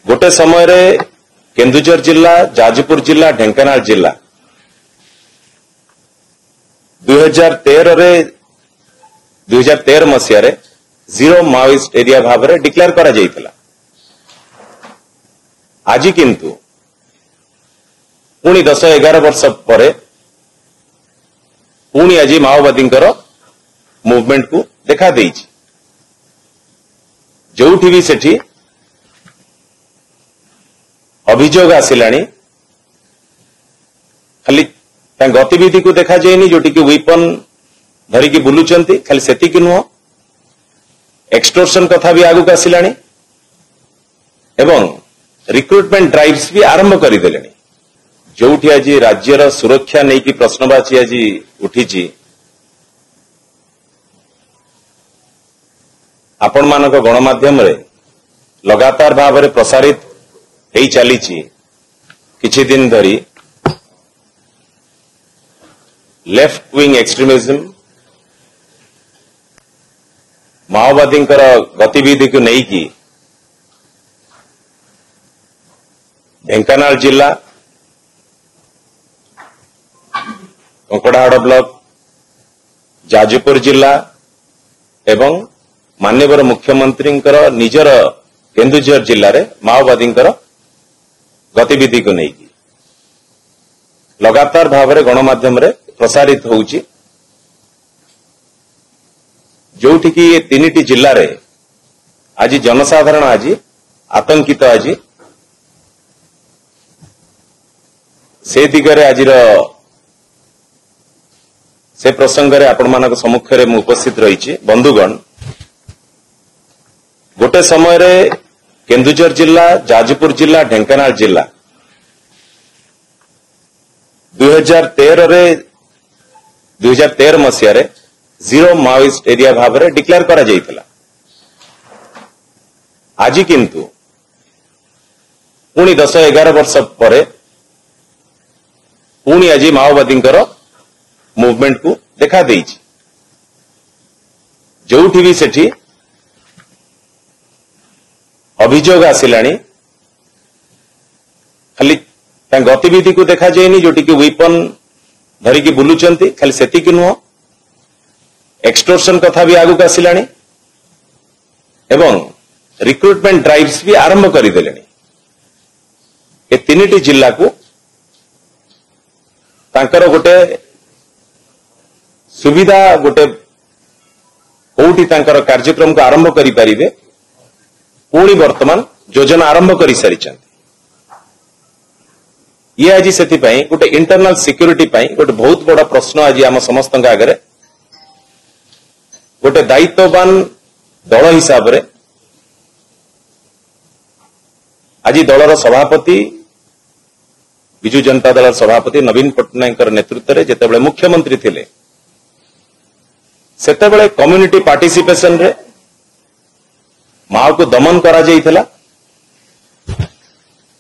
गोटे समय रे केन्दुझर जिला, जाजपुर जिला, ढेंकानाल जिला 2013 मसीह रे जीरो माओइस्ट एरिया भाव में डिक्लेयर करा जाइथिला। आज किंतु पुणी 10-11 वर्ष पर पुणी आज माओवादी मूवमेंट को देखा देइछि। जोठी भी सेठी अभियोग आसिलानी खाली गतिविधि को देखा जाएनी जोटी कि वेपन धरिकी बुलुचंती खाली सेतिकी नुह एक्सटोर्शन कथा भी आगु आसिलानी एवं रिक्रुटमेंट ड्राइव्स भी आरंभ करदेले। जोठी आज राज्यर सुरक्षा नहीं कि प्रश्नवाची आज उठी आपण मानक गणमाध्यम रे लगातार भाव में प्रसारित हो चली किछि दिन धरी लेफ्ट विंग एक्सट्रीमिज्म माओवादी गतिविधि को नहीं कि ढेंकानाल जिला कंकड़ाहाड़ ब्लॉक, जाजपुर जिला एवं माननीय मुख्यमंत्री निजर केन्दुझर जिले में माओवादी गतिविधि को नहीं लगातार भाव में गणमाध्यम रे प्रसारित होउची। जोठी कि ये 3टी जिल्ला रे आज जनसाधारण आज आतंकित आज से दिगरे आज से प्रसंग रे आपण मानक सम्मुख रे उपस्थित रही। बंधुगण, गोटे समय रे केन्दुझर जिला, जाजपुर जिला, ढेंकानाल जिला 2013 मसीह रे जीरो माओइस्ट एरिया भाव में डिक्लेयर करा जाइथिला। आज किंतु पुणी 10-11 वर्ष पर पुणी आज माओवादी मूवमेंट को देखा देइछि। जोठी भी सेठी अभियोग आसिलानी खाली गतिविधि को देखा जाएनी जोटी कि वेपन धरिकी बुलुचंती खाली सेतिकी नुह एक्सटोर्शन कथा भी आगु आसिलानी एवं रिक्रुटमेंट ड्राइव्स भी आरंभ करदेले। ये 3टी जिला को तांकर गोटे सुविधा गोटे कोठी तांकर कार्यक्रम को आरंभ करि परिबे पुणी वर्तमान योजना आरंभ कर सारी। ये आज से गोटे इंटरनल सिक्योरिटी गोटे बहुत बड़ा प्रश्न आज आम समस्त आगे गोटे दायित्ववान दल हिसाब रे आज दलर सभापति विजु जनता दल सभापति नवीन पट्टनायक नेतृत्व में जितेबाला मुख्यमंत्री थिले सेतेबाला कम्युनिटी पार्टिसिपेशन रे माओ को दमन करा जाइथिला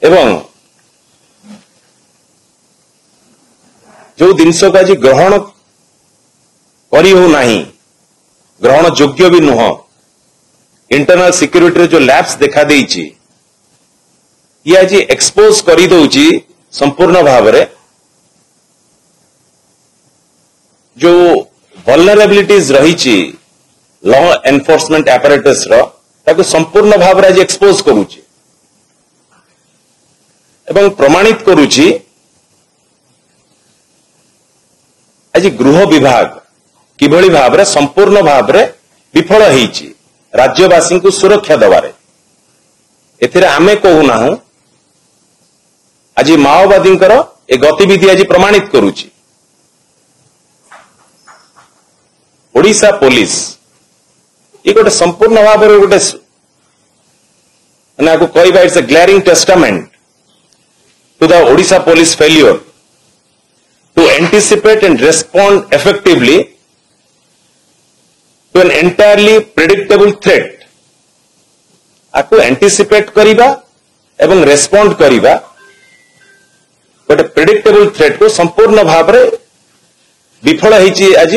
एवं जो जिनस को आज ग्रहण करी हो नहीं, ग्रहण योग्य भी नुह, इंटरनल सिक्योरिटी जो लैप्स देखा देइछि ये आज एक्सपोज करी दउछि संपूर्ण भाव में जो वल्नरेबिलिटीज रही लॉ एनफोर्समेंट एपरेटस ताको संपूर्ण भाव आज एक्सपोज करुछि एवं प्रमाणित करुछि आज गृह विभाग किभली भाव में संपूर्ण भाव में विफल होइछि राज्यवासी को सुरक्षा दबारे। एथिरे आमे कहूना आज माओवादी ए गतिविधि आज प्रमाणित करुछि। ओडिशा पुलिस ये गोटे संपूर्ण भाव में गोटे कहवा it's a glaring testament to the Odisha police failure to anticipate and respond effectively to an entirely predictable threat. आपको एंटीसिपेट करिबा एवं रेस्पॉन्ड करिबा गोटे प्रेडिक्टेबल थ्रेट को संपूर्ण भाव में विफल होइछि आज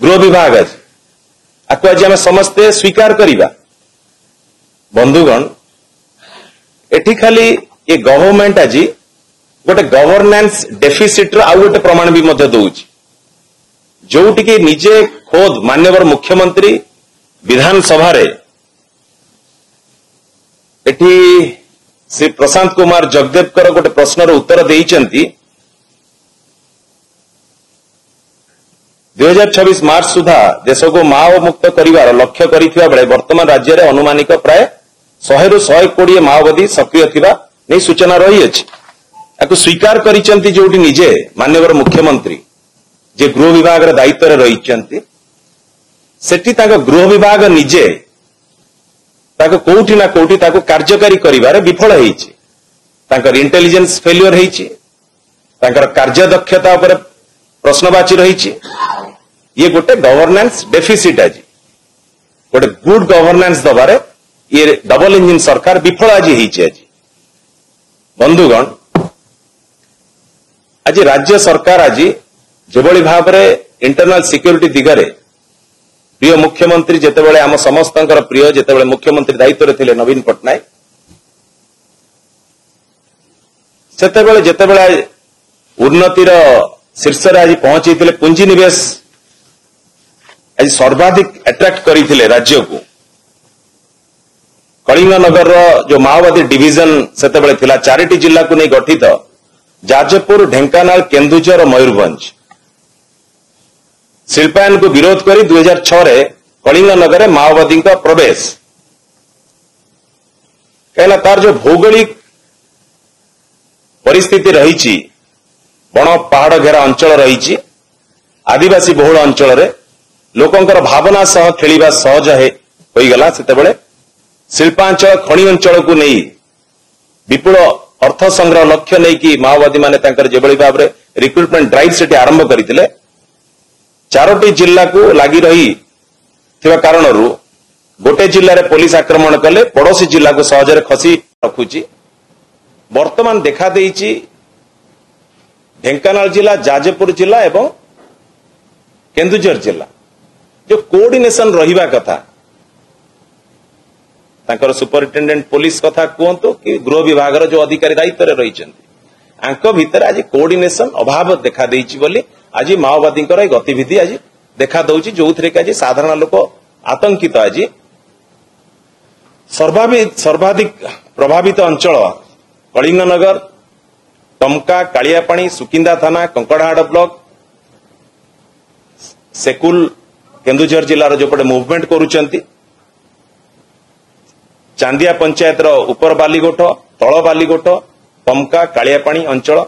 गृह विभाग। आज आपको आज आम समस्ते स्वीकार करिबा। बंधुगण, एठी खाली ये गवर्नमेंट आज गोटे गवर्नेंस डेफिसिट रो आउ गोटे प्रमाण भी मध्य दउछि जोटी कि निजे खोद माननीय मुख्यमंत्री विधानसभा रे एठी श्री प्रशांत कुमार जगदेव गोटे प्रश्नर उत्तर देइचंती 2026 मार्च सुधा देश को माओ मुक्त करिवार लक्ष्य करिथिबा बेले वर्तमान राज्य रे अनुमानिक प्राय 100 रु 120 माओवादी सक्रिय थिबा नै सूचना रही अछि याकु स्वीकार करिचंती जोटी निजे माननीय मुख्यमंत्री जे गृह विभाग रे दायित्व रे रहिचंती सेठी ताको गृह विभाग निजे ताको कोउठी ना कोउठी ताको कार्यकारी करिवारे विफल हेइछि ताकर इंटेलिजेंस फेल्युअर हेइछि ताकर कार्यदक्षता ऊपर प्रश्नवाची रहिछि ये गोटे गवर्नेंस डेफिसिट आज गोटे गुड गवर्नेंस दबारे ये डबल इंजिन सरकार विफल आज हेइछि आज बंधुगण आज राज्य सरकार आज जेभଳି भाबरे इंटरनल सिक्योरिटी दिगरे प्रिय मुख्यमंत्री जेतेबेले आम समस्तंकर प्रिय जेतेबेले मुख्यमंत्री दायित्व रे थिले नवीन पटनायक सेतेबेले जेतेबेले उन्नतिर शीर्ष रे आज पहुंची पुंजी निवेश आज सर्वाधिक अट्रैक्ट करथिले राज्य को कलिंग नगर जो माओवादी डिविजन सेतेबेले थिला 4टी जिल्ला को नहीं गठित जाजपुर ढेंकानाल केन्दुझर और मयूरभंज शिल्पायन को विरोध कर 2006 रे कलिंग नगर में माओवादी का प्रवेश कहला तार जो भौगोलिक परिस्थिति रही बण पहाड़ घेरा अंचल रही आदिवासी बहुल अंचल रे लोकंकर भावना सह खेलिबा सहज होईगला सेतेबेले शिल्पांचल खनि अंचल को नहीं विपुल अर्थ संग्रह लक्ष्य नहीं कि माओवादी माने तांकर जेभଳି भाबरे रिक्रुटमेंट ड्राइव सेठी आरंभ करथिले 4टी जिल्ला को लगी रही थिबा कारणरू गोटे जिल्ला रे पुलिस आक्रमण कले पड़ोसी जिल्ला को सहजरे खसी रखुची वर्तमान देखा देइची ढेंकानाल जिला जाजपुर जिला एवं केन्दुझर जिला जो कोऑर्डिनेशन रहिबा कथा तांकर सुपरिटेंडेंट पुलिस कथा कहतु कि गृह विभाग जो अधिकारी दायित्व रे रहिचंती आंक भितर आज कोऑर्डिनेशन अभाव देखा देइची बोली आज माओवादी गतिविधि आज देखा दउची जो थे कि आज साधारण लोक आतंकित आज सर्वाधिक प्रभावित अंचल कलिंग नगर टमका कालियापाणी सुकिंदा थाना कंकड़ाहाड़ ब्लॉक सेकुल केन्दुझर जिलार जोपटे मुवमेंट करुचंती चांदिया पंचायत ऊपर बालीगोठ तल बालीगोठ टमका कालियापाणी अंचल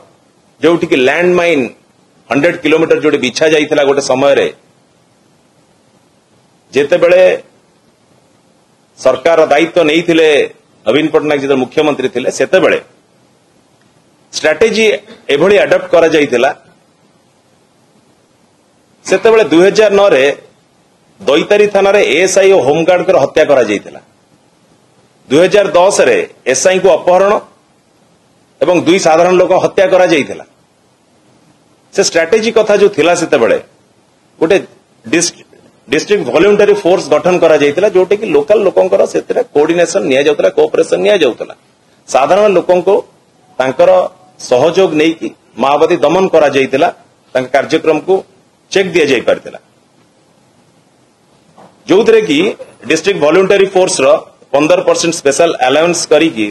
जोठी कि लैंड माइन 100 किलोमीटर जोड़े बिछा जाइथिला गोटे समय रे जेतेबेले सरकार दायित्व नहीं थिले नवीन पटनायक जो मुख्यमंत्री थिले सेतेबेले स्ट्रैटेजी एभली अडॉप्ट करा जाइथिला सेतेबेले 2009 रे दैतारी थाना रे एएसआई और होमगार्ड कर हत्या करा जाइथिला 2010 रे एसआई को अपहरण एवं 2 साधारण लोक हत्या करा जाइथिला से स्ट्रैटेजी कथा जो थिला सेतेबेले गोटे डिस्ट्रिक्ट वॉलंटरी फोर्स गठन करा जाइथिला जोटे कि लोकल लोकंकर सेतरे कोऑर्डिनेशन निया जाउतला कोऑपरेशन निया जाउतला साधारण लोकन को तांकर सहयोग नै कि माओवादी दमन करा जाइथिला तांक कार्यक्रम को चेक दिया जाई परथिला जोथरे कि डिस्ट्रिक्ट वॉलंटरी फोर्स रो 15% स्पेशल अलाउंस करी कि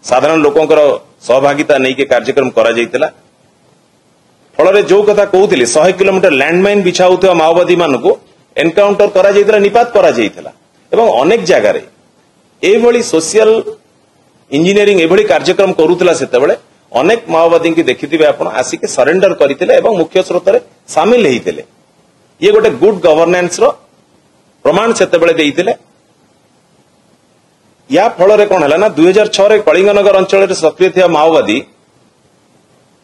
साधारण लोकंकर सहभागिता नै कि कार्यक्रम करा जाइथिला फल जो कथा कहते 100 किलोमीटर लैंडमाइन बिछा होता माओवादी मान को एनकाउंटर करा जाइथिला निपात करा जाइथिला एवं अनेक जगार एभली सोशल इंजीनियरिंग एभली कार्यक्रम करूथिला सेतेबेले अनेक माओवादी की देखिथिबे आपण आसिके सरेंडर करथिले एवं मुख्य स्रोत रे शामिल हेइथिले ये गोटे गुड गवर्नेंस रो प्रमाण सेतेबेले देइथिले या फल रे कोन हला ना 2006 रे कलिंग नगर अंचल रे सक्रिय थिया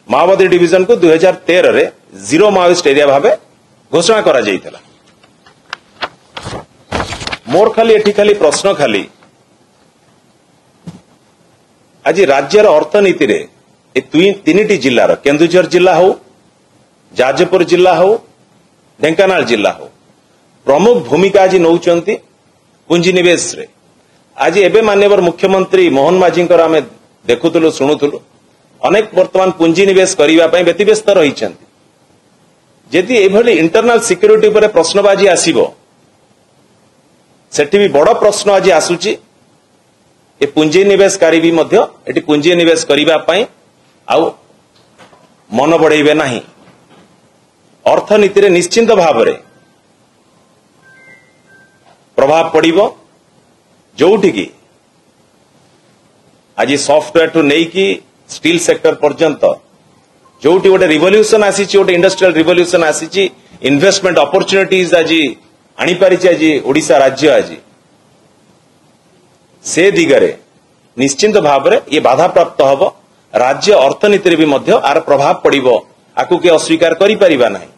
माओवादी डिविजन को 2013 रे जीरो माओइस्ट एरिया भावे घोषणा करा जाइथिला मोर खाली एठी खाली प्रश्न खाली आज राज्यर अर्थनीति रे ए 3टी जिल्लार केन्दुझर जिला हो जाजपुर जिला हो ढेंकानाल जिला हो प्रमुख भूमिका आज नौचंती पुंजी निवेश रे आज एबे माननीय मुख्यमंत्री मोहन माझी आम देखुलु शुणुलु अनेक वर्तमान पुंजी निवेश करने व्यतिव्यस्त रही जदि एभली इंटरनल सिक्योरिटी पर प्रश्नबाजी आसीबो सेठी भी बड़ प्रश्न आज आसुची ए पुंजी निवेशकारी भी मध्य एटी पुंजी निवेश करिबा पई आउ मन बढ़ेबे नाही अर्थनीति रे निश्चिंत भाव रे प्रभाव पड़िबो जोठी की आज सॉफ्टवेयर टू नहीं कि स्टील सेक्टर पर्यंत जोटी गोटे रिवोल्यूशन आसी गोटे इंडस्ट्रियल रिवोल्यूशन आसी इन्वेस्टमेंट अपॉर्चुनिटीज आज आनी पारी आज ओडिशा राज्य आज से दिगरे निश्चिंत भाव रे ये बाधा प्राप्त हबो राज्य अर्थनीति रे भी मध्य आर प्रभाव पड़िबो आकु के अस्वीकार करि परिबा नाही।